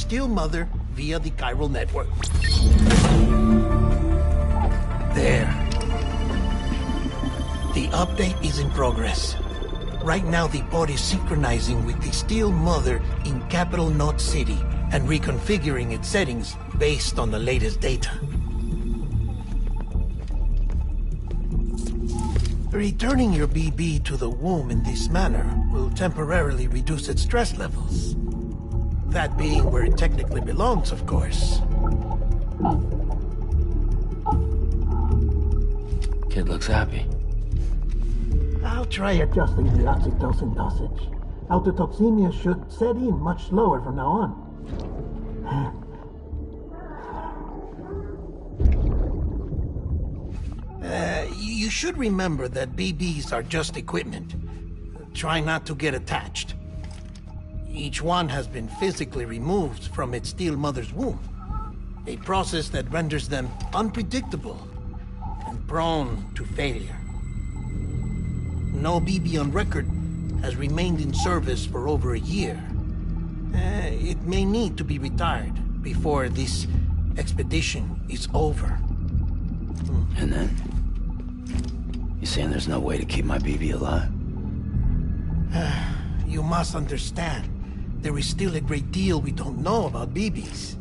Steel Mother via the chiral network. There. The update is in progress. Right now, the pod is synchronizing with the Steel Mother in Capital Knot City and reconfiguring its settings based on the latest data. Returning your BB to the womb in this manner will temporarily reduce its stress levels. That being where it technically belongs, of course. Kid looks happy. I'll try adjusting the oxytocin dosage. Autotoxemia should set in much slower from now on. You should remember that BBs are just equipment. Try not to get attached. Each one has been physically removed from its Steel Mother's womb. A process that renders them unpredictable and prone to failure. No BB on record has remained in service for over a year. It may need to be retired before this expedition is over. And then? You saying there's no way to keep my BB alive? You must understand, there is still a great deal we don't know about BBs.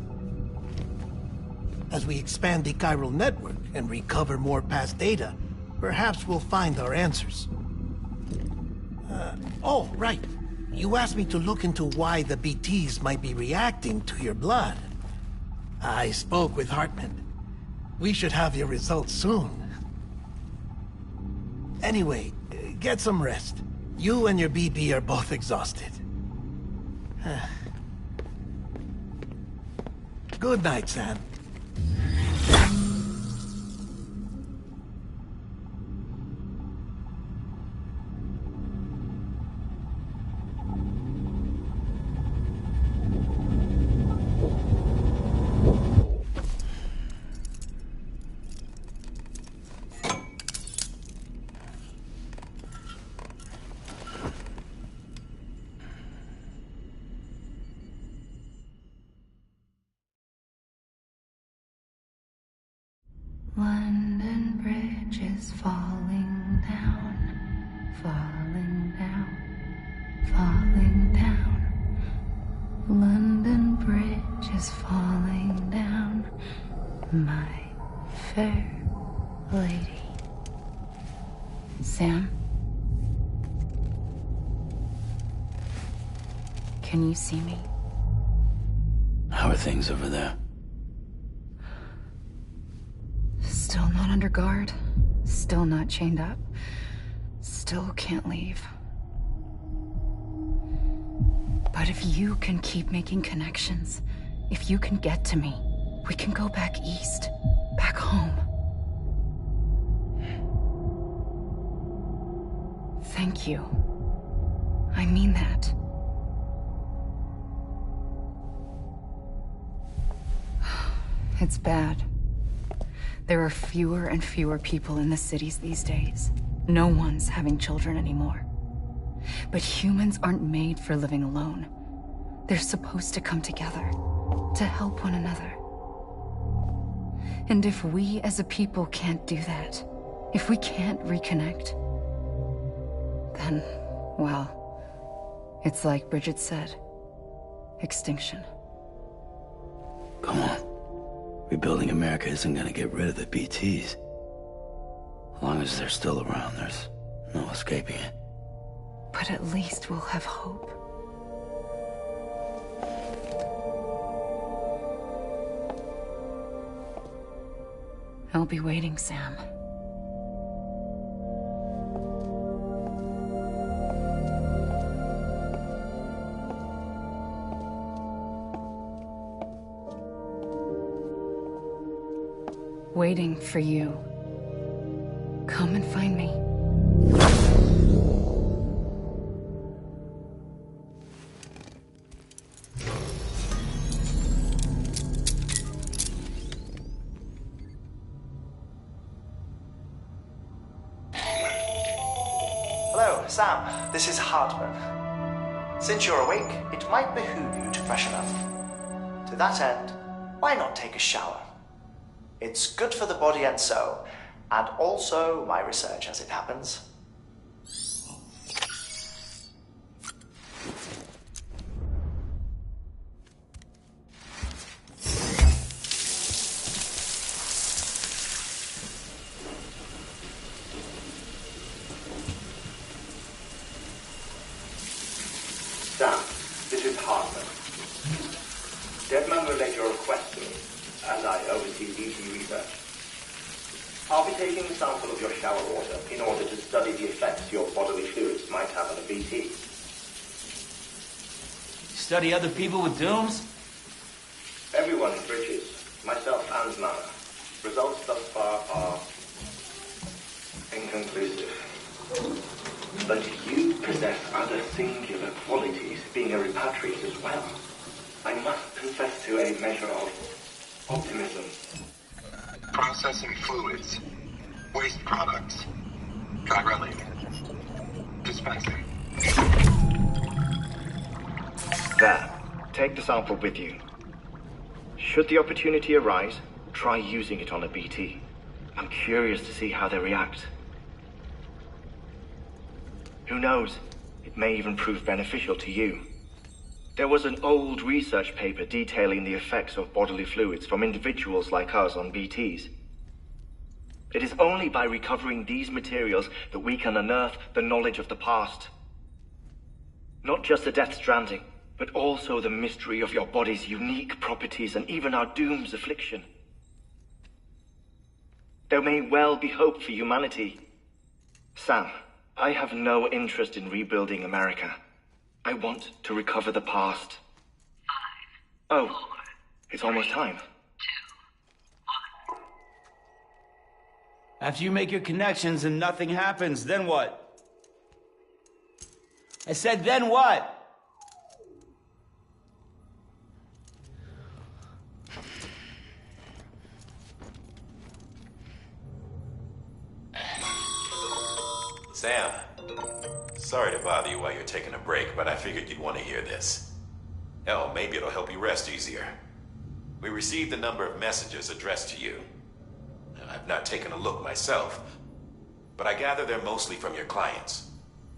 As we expand the chiral network and recover more past data, perhaps we'll find our answers. Oh, right. You asked me to look into why the BTs might be reacting to your blood. I spoke with Hartman. We should have your results soon. Anyway, get some rest. You and your BB are both exhausted. Good night, Sam. London Bridge is falling down, falling down, falling down. London Bridge is falling down, my fair lady. Sam? Can you see me? How are things over there? Still not under guard. Still not chained up. Still can't leave. But if you can keep making connections, if you can get to me, we can go back east. Back home. Thank you. I mean that. It's bad. There are fewer and fewer people in the cities these days. No one's having children anymore. But humans aren't made for living alone. They're supposed to come together, to help one another. And if we as a people can't do that, if we can't reconnect, then, well, it's like Bridget said, extinction. Come on. Rebuilding America isn't gonna get rid of the BTs. As long as they're still around, there's no escaping it. But at least we'll have hope. I'll be waiting, Sam. Waiting for you. Come and find me. Hello, Sam. This is Hartman. Since you're awake, it might behoove you to freshen up. To that end, why not take a shower? It's good for the body and soul, and also my research as it happens. Sam, this is Harper. Deadman relayed your request to me, as I oversee BT research. I'll be taking a sample of your shower water in order to study the effects your bodily fluids might have on a BT. Study other people with dooms? Everyone in Bridges, myself and Mana. Results thus far are inconclusive. But you possess other singular qualities, being a repatriate as well. I must confess to a measure of optimism. Processing fluids. Waste products. Dry-relling. Dispensing. There. Take the sample with you. Should the opportunity arise, try using it on a BT. I'm curious to see how they react. Who knows? It may even prove beneficial to you. There was an old research paper detailing the effects of bodily fluids from individuals like us on BTs. It is only by recovering these materials that we can unearth the knowledge of the past. Not just the Death Stranding, but also the mystery of your body's unique properties and even our doom's affliction. There may well be hope for humanity. Sam, I have no interest in rebuilding America. I want to recover the past. 5, 4, it's almost time. 2, 1. After you make your connections and nothing happens, then what? I said, then what? Sam, sorry to bother you while you're taking a break, but I figured you'd want to hear this. Hell, maybe it'll help you rest easier. We received a number of messages addressed to you. I've not taken a look myself, but I gather they're mostly from your clients.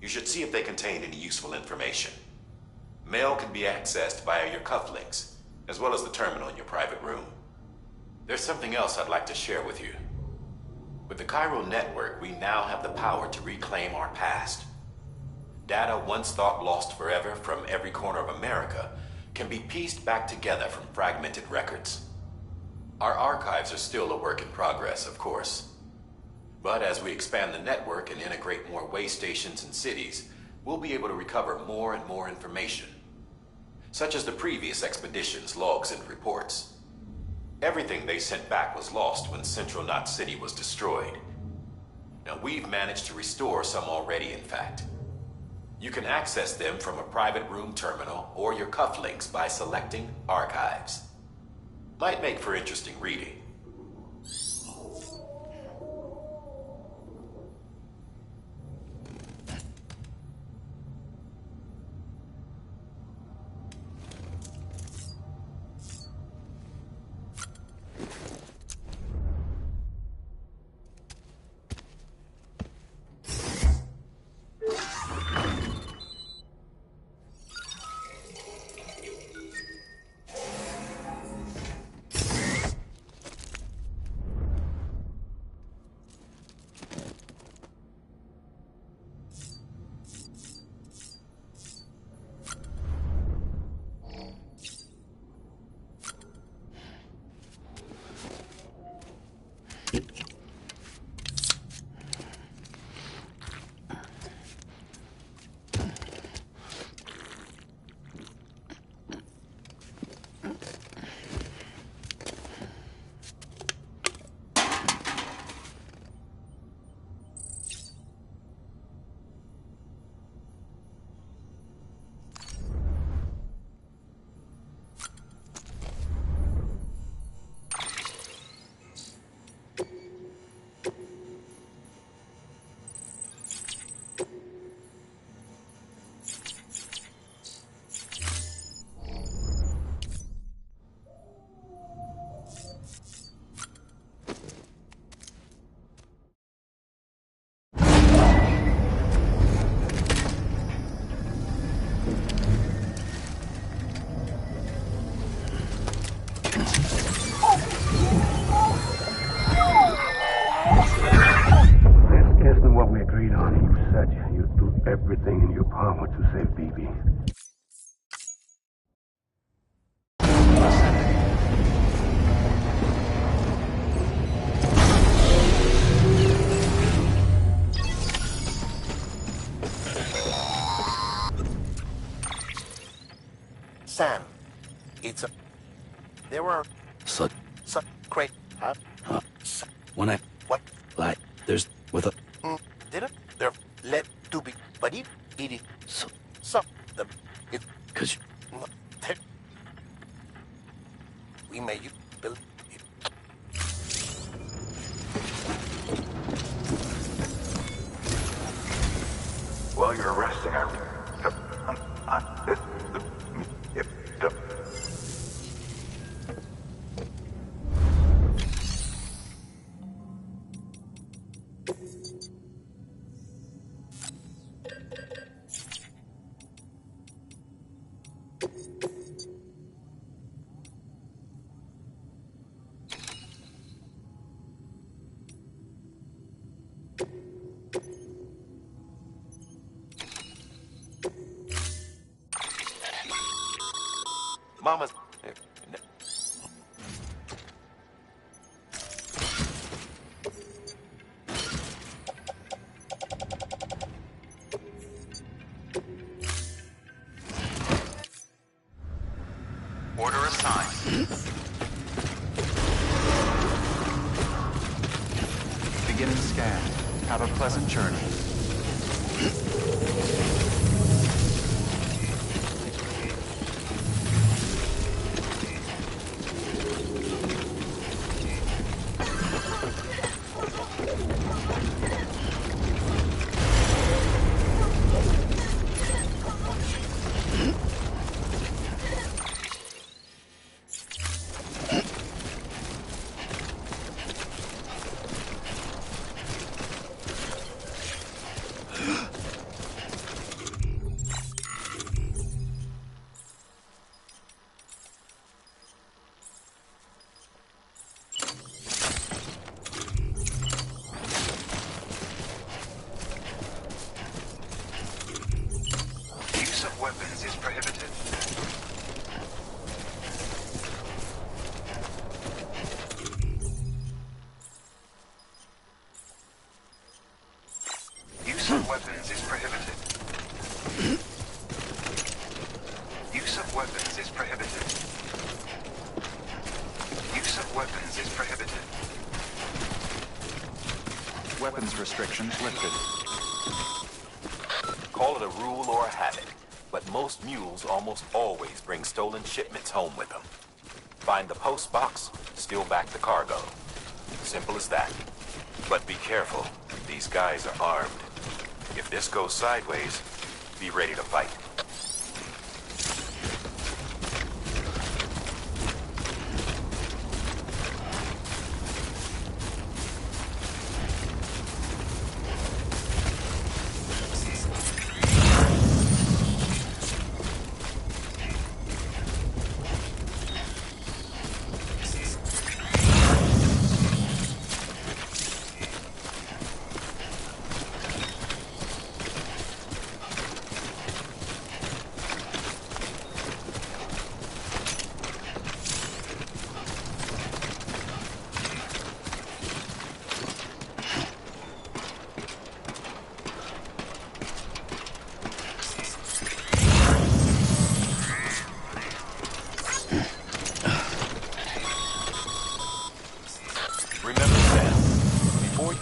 You should see if they contain any useful information. Mail can be accessed via your cufflinks, as well as the terminal in your private room. There's something else I'd like to share with you. With the Chiral Network, we now have the power to reclaim our past. Data once thought lost forever from every corner of America can be pieced back together from fragmented records. Our archives are still a work in progress, of course. But as we expand the network and integrate more way stations and cities, we'll be able to recover more and more information, such as the previous expedition's logs and reports. Everything they sent back was lost when Central Knot City was destroyed. Now, we've managed to restore some already, in fact. You can access them from a private room terminal or your cufflinks by selecting Archives. Might make for interesting reading. This isn't what we agreed on. You said you'd do everything in your power to save BB. Sam, it's a... There were... So, Great... Huh? when I... What? Like, there's... with a... Did it? They're let to be... But it is... So... The... It... Cause you... We may you... Believe it. While you're resting, Mama's... order assigned. Beginning scan. Have a pleasant journey. Use of weapons is prohibited. Use of weapons is prohibited. Use of weapons is prohibited. Use of weapons is prohibited. Weapons restrictions lifted. Call it a rule or a habit, but most mules almost always bring stolen shipments home with them. Find the post box, steal back the cargo. Simple as that. But be careful. These guys are armed. If this goes sideways, be ready to fight.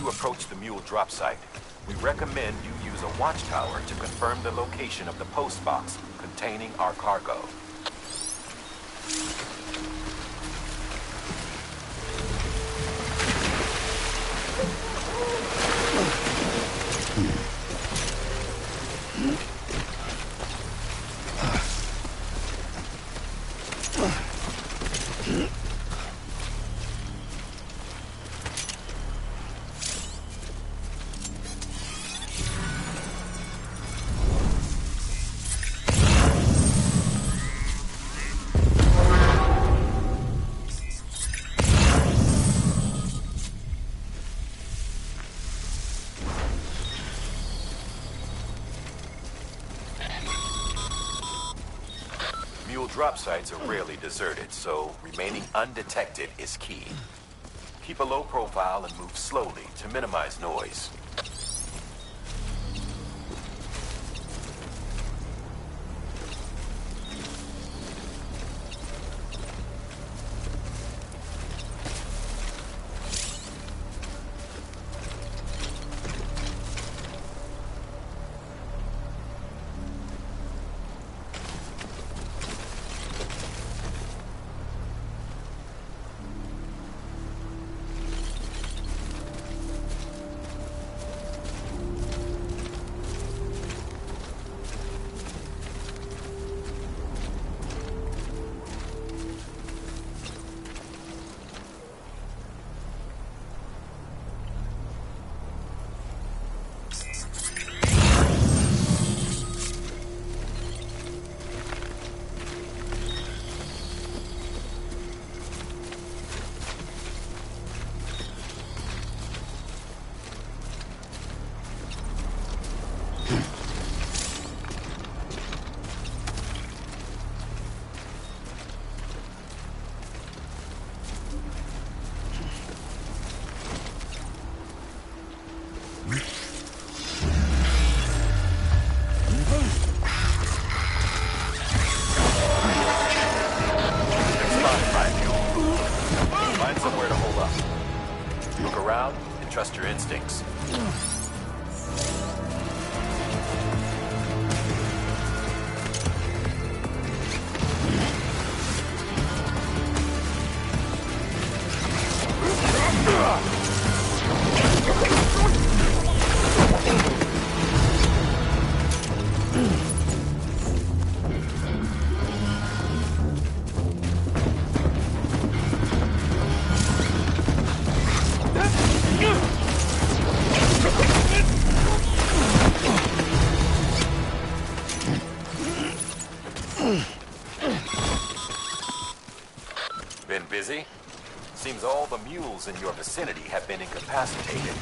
Approach the mule drop site, we recommend you use a watchtower to confirm the location of the post box containing our cargo. drop sites are rarely deserted, so remaining undetected is key. Keep a low profile and move slowly to minimize noise. Find somewhere to hold up. Look around and trust your instincts. Been busy? Seems all the mules in your vicinity have been incapacitated.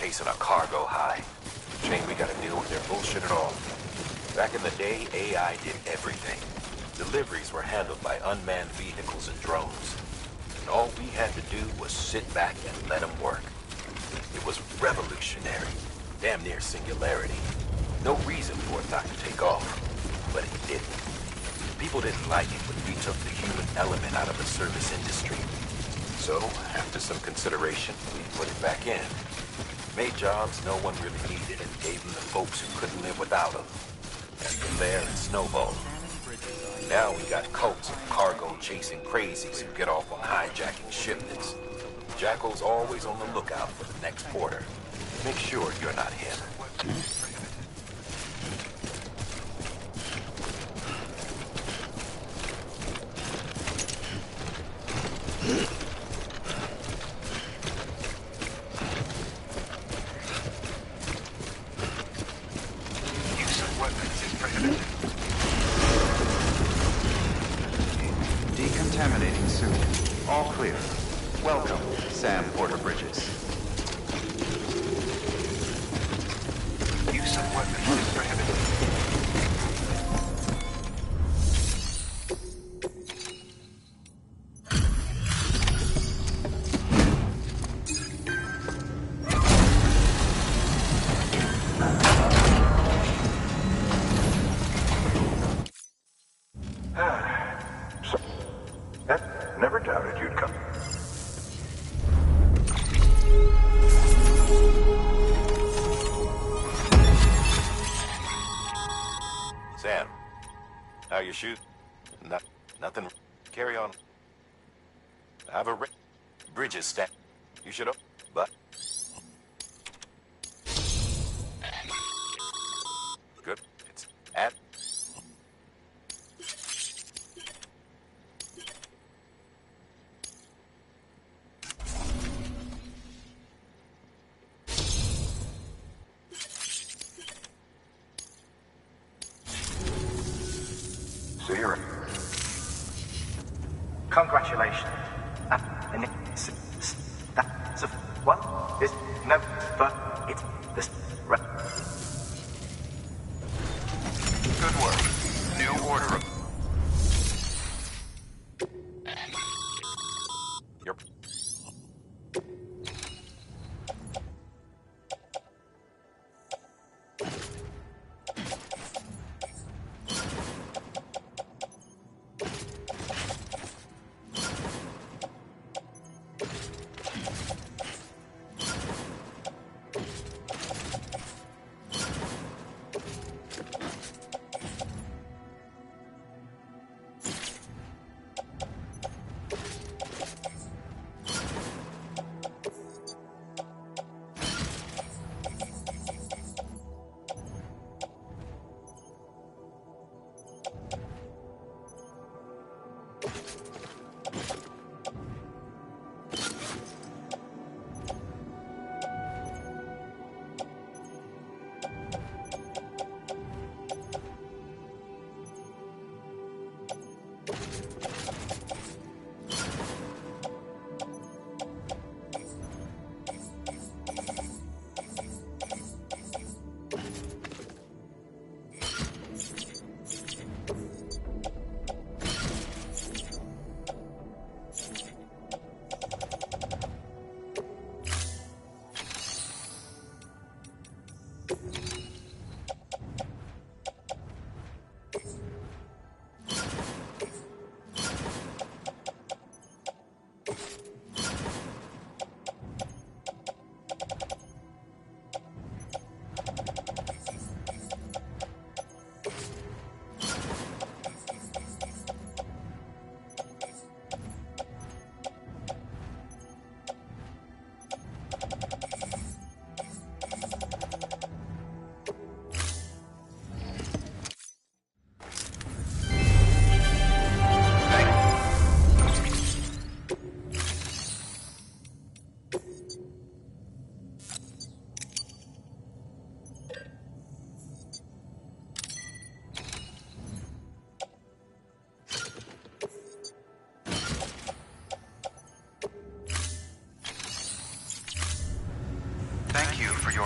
chasing a cargo high. Shame we gotta deal with their bullshit at all. Back in the day, AI did everything. Deliveries were handled by unmanned vehicles and drones. And all we had to do was sit back and let them work. It was revolutionary. Damn near singularity. No reason for it not to take off. But it didn't. People didn't like it when we took the human element out of the service industry. So, after some consideration, we put it back in. Made jobs no one really needed and gave them to folks who couldn't live without them. And from there, it snowballed. Now we got cults of cargo-chasing crazies who get off on hijacking shipments. Jackal's always on the lookout for the next porter. Make sure you're not him. Use of weapons is prohibited. Decontaminating soon. All clear. Welcome, Sam Porter Bridges. Use of weapons is prohibited. Never doubted you'd come. Sam, how you shoot? Nothing. Carry on. I have a Bridges stat. You should have, but good. It's at. So you're... Congratulations. That's a one is no, but it's this. Good work. New order of... You're...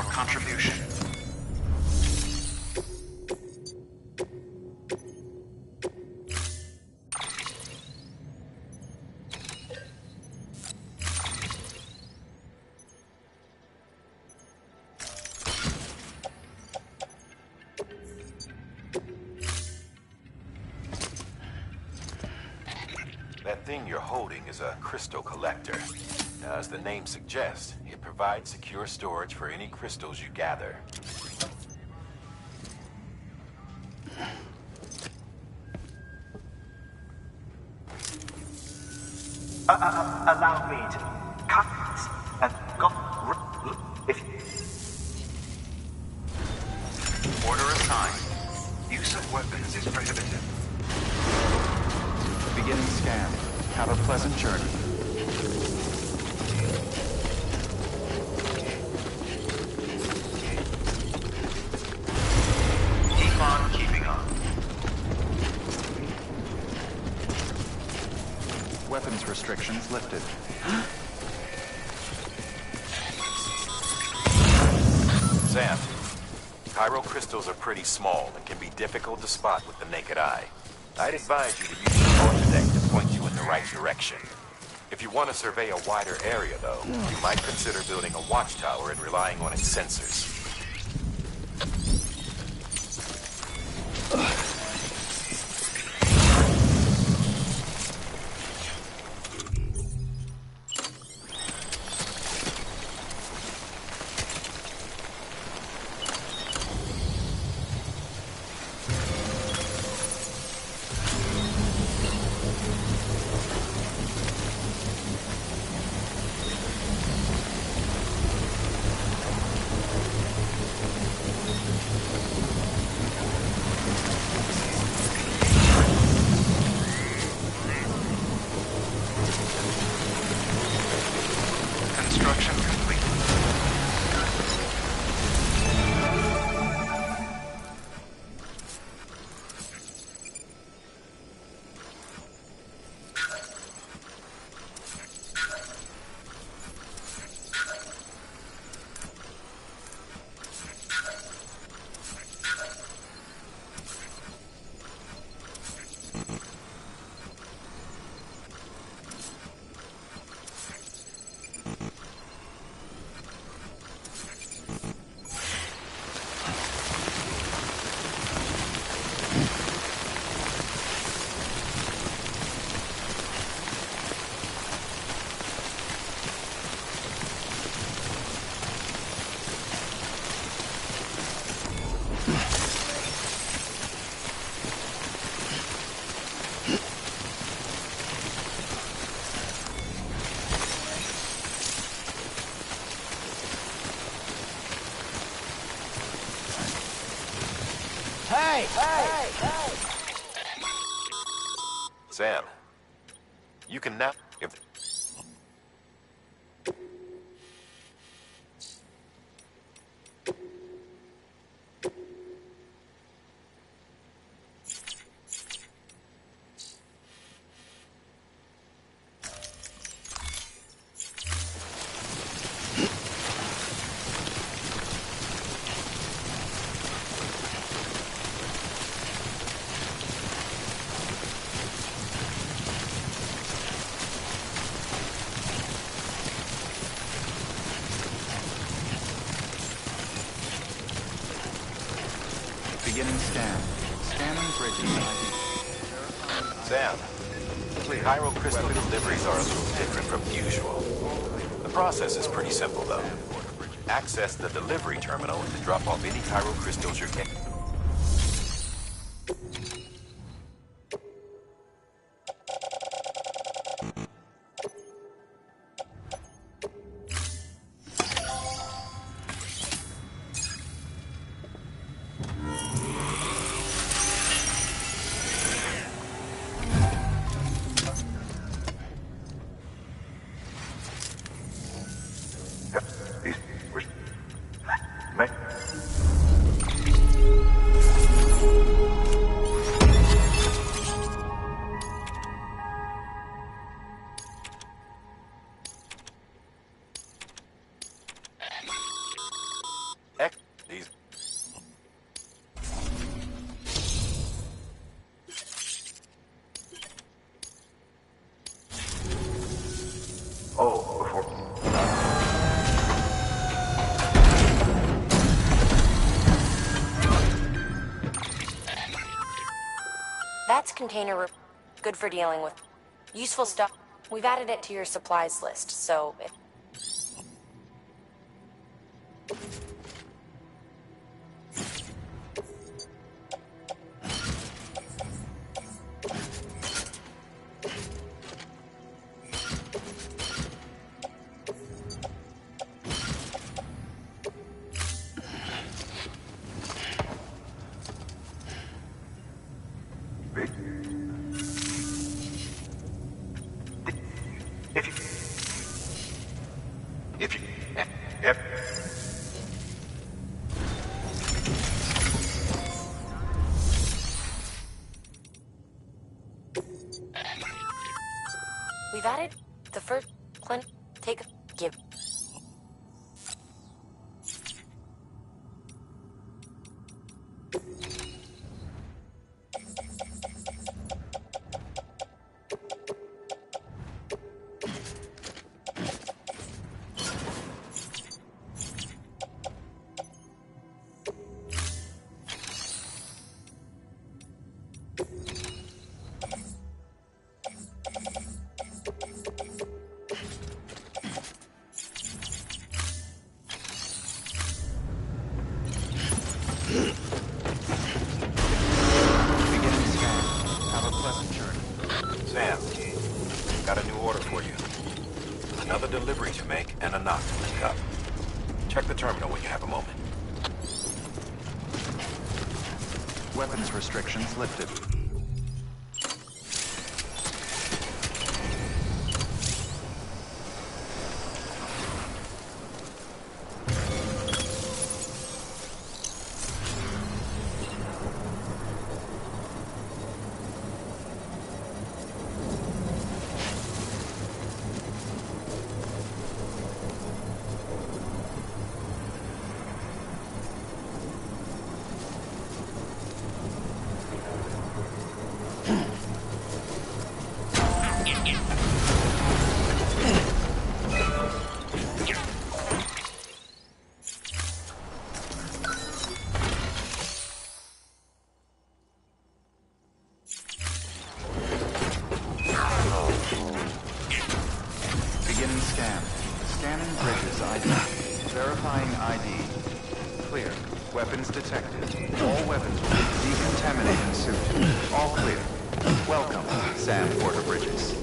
your contribution. That thing you're holding is a crystal collector. Now, as the name suggests, it provides secure storage for any crystals you gather. Allow me to cut this and go if Order assigned. Use of weapons is prohibited. Beginning scan. Have a pleasant journey. Keep on keeping on. Weapons restrictions lifted. Sam, Chiral crystals are pretty small and can be difficult to spot with the naked eye. I'd advise you to use your Vortex to point you in the right direction. If you want to survey a wider area, though, you might consider building a watchtower and relying on its sensors. Construction complete. Sam, you can now... Beginning scan. Scanning bridges. Sam, Chiral crystal deliveries are a little different from usual. The process is pretty simple, though. Access the delivery terminal to drop off any Chiral crystals you're getting. container, good for dealing with useful stuff. We've added it to your supplies list, so... We've added the first Clint. Take a give. Delivery to make and a knock to link up. Check the terminal when you have a moment. Weapons restrictions lifted. Weapons detected. All weapons will be decontaminated soon. All clear. Welcome, Sam Porter Bridges.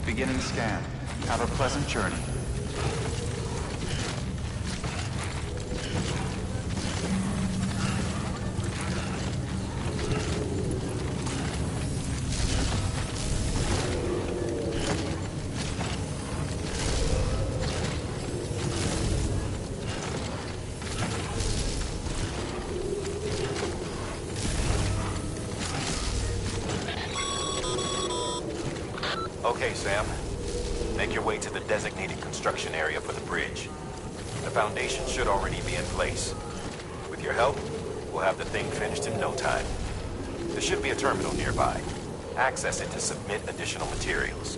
Beginning scan. Have a pleasant journey. Okay, Sam. Make your way to the designated construction area for the bridge. The foundation should already be in place. With your help, we'll have the thing finished in no time. There should be a terminal nearby. Access it to submit additional materials.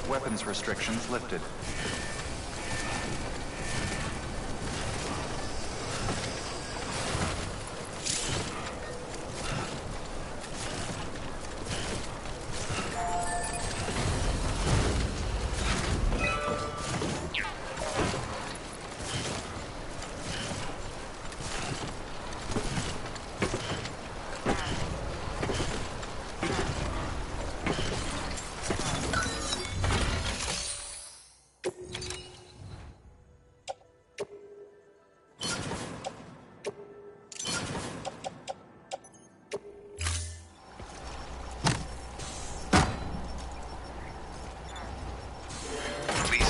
Weapons restrictions lifted.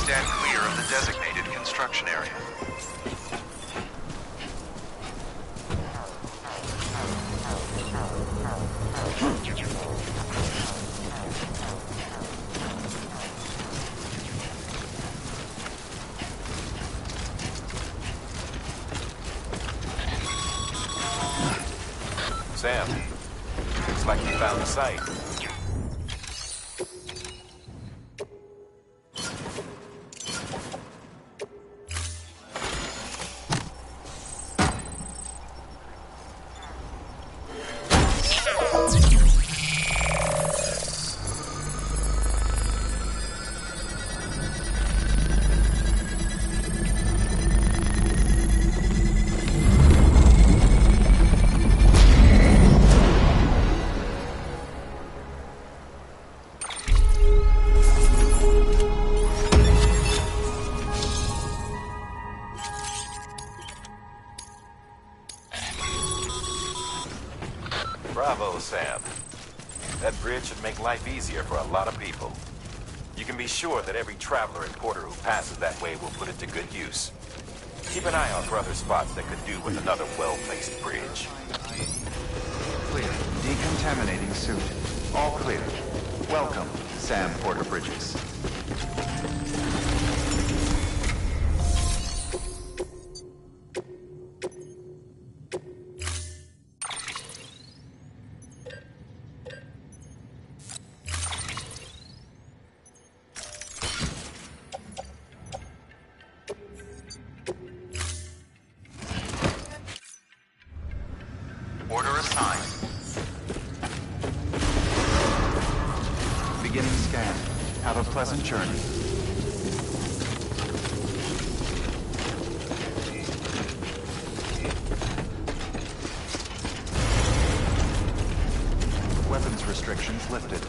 Stand clear of the designated construction area. Sam, looks like you found the site. Bravo, Sam. That bridge should make life easier for a lot of people. You can be sure that every traveler and porter who passes that way will put it to good use. Keep an eye out for other spots that could do with another well-placed bridge. Clear. Decontaminating suit. All clear. Welcome, Sam Porter Bridges. Order assigned. Beginning scan. Have a pleasant journey. Weapons restrictions lifted.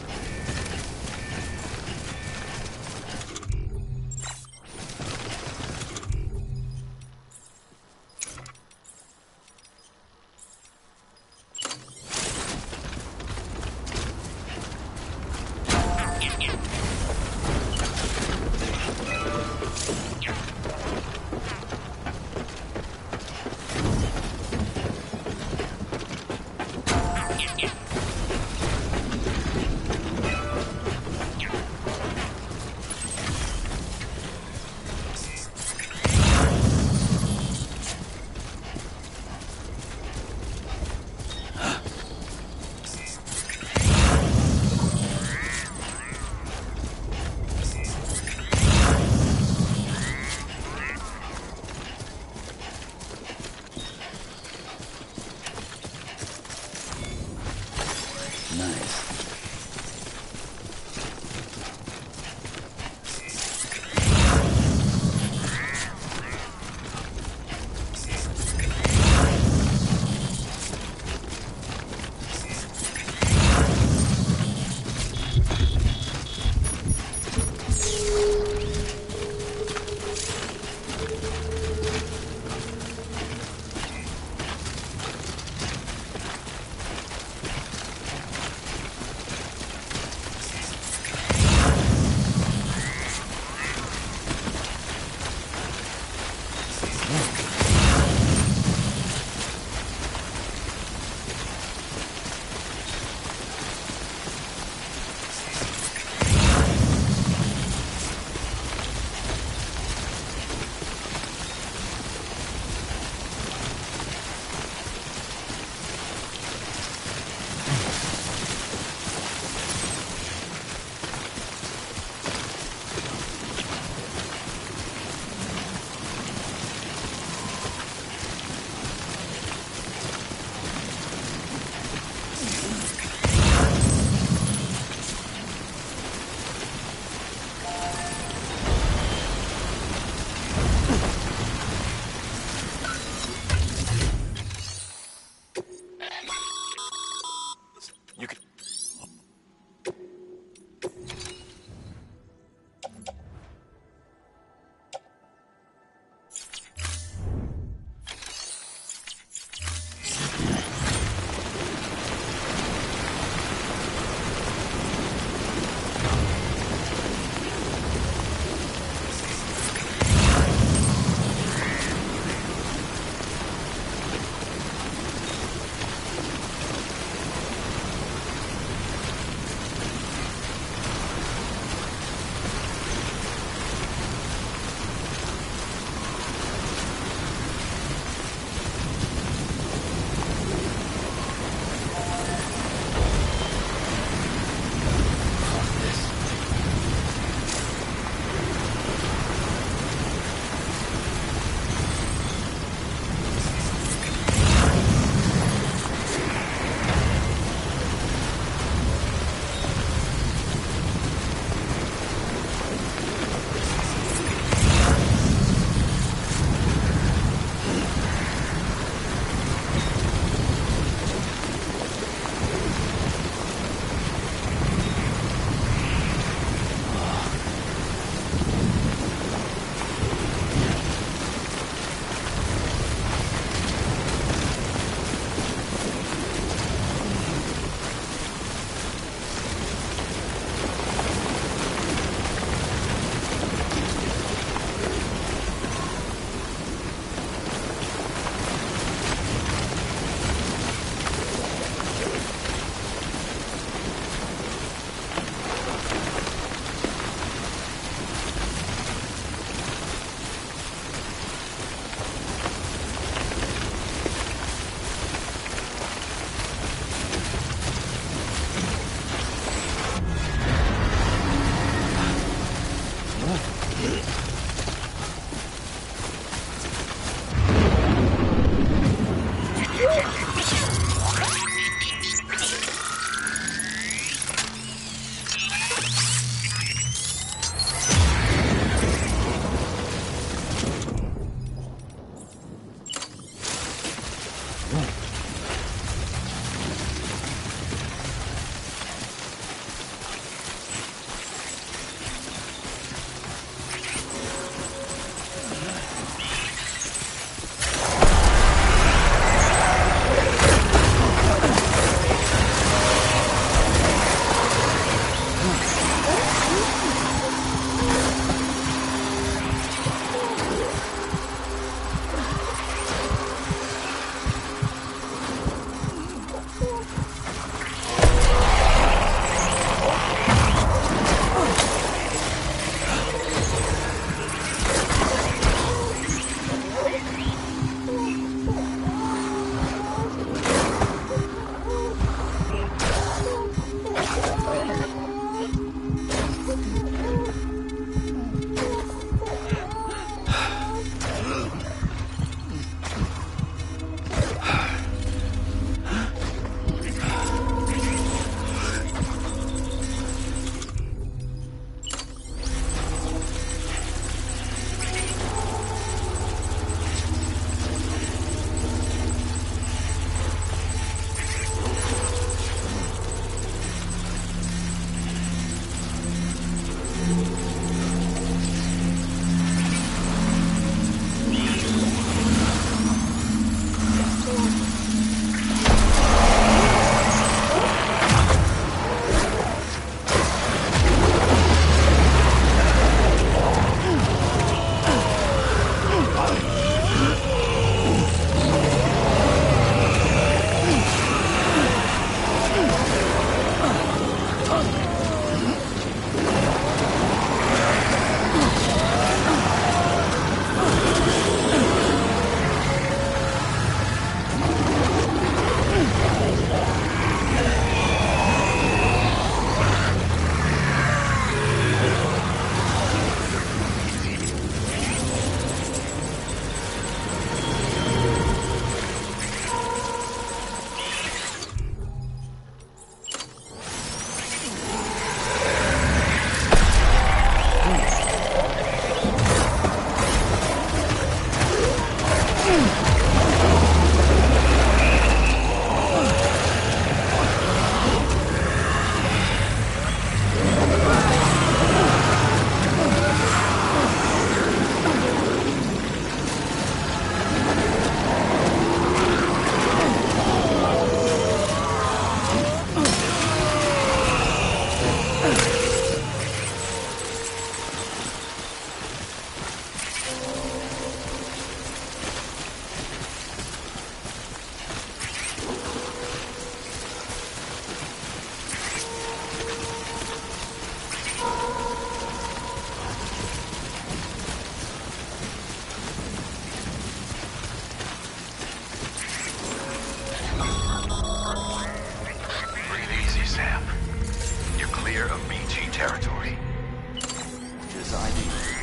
clear of BT territory.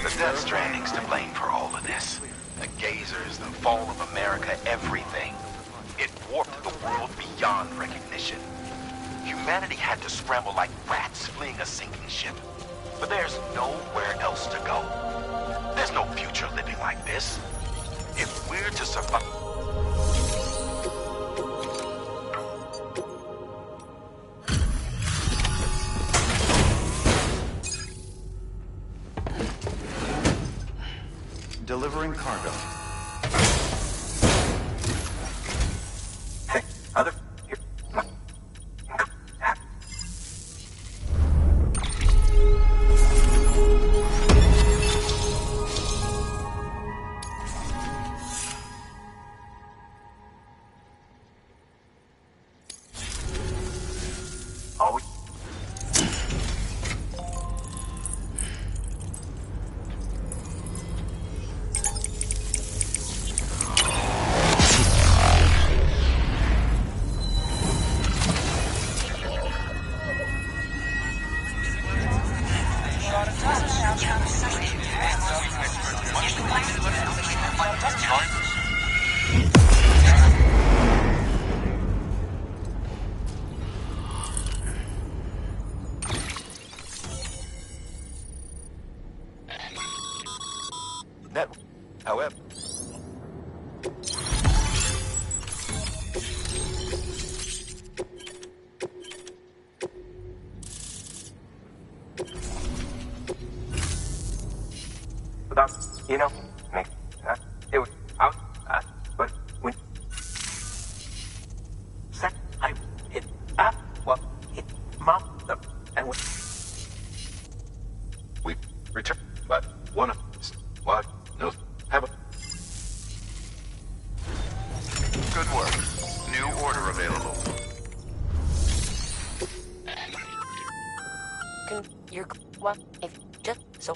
The Death Stranding's to blame for all of this. The Gazers, the fall of America, everything. It warped the world beyond recognition. Humanity had to scramble like rats fleeing a sinking ship. But there's nowhere else to go. There's no future living like this. If we're to survive... Delivering cargo. Hey, other... Here. Always... However... Without, you know, make it was out, but when sec I it up, well, it mom and we return, but one of us, what? No, have a... Good work. New order available. You're... Well, if... Just so...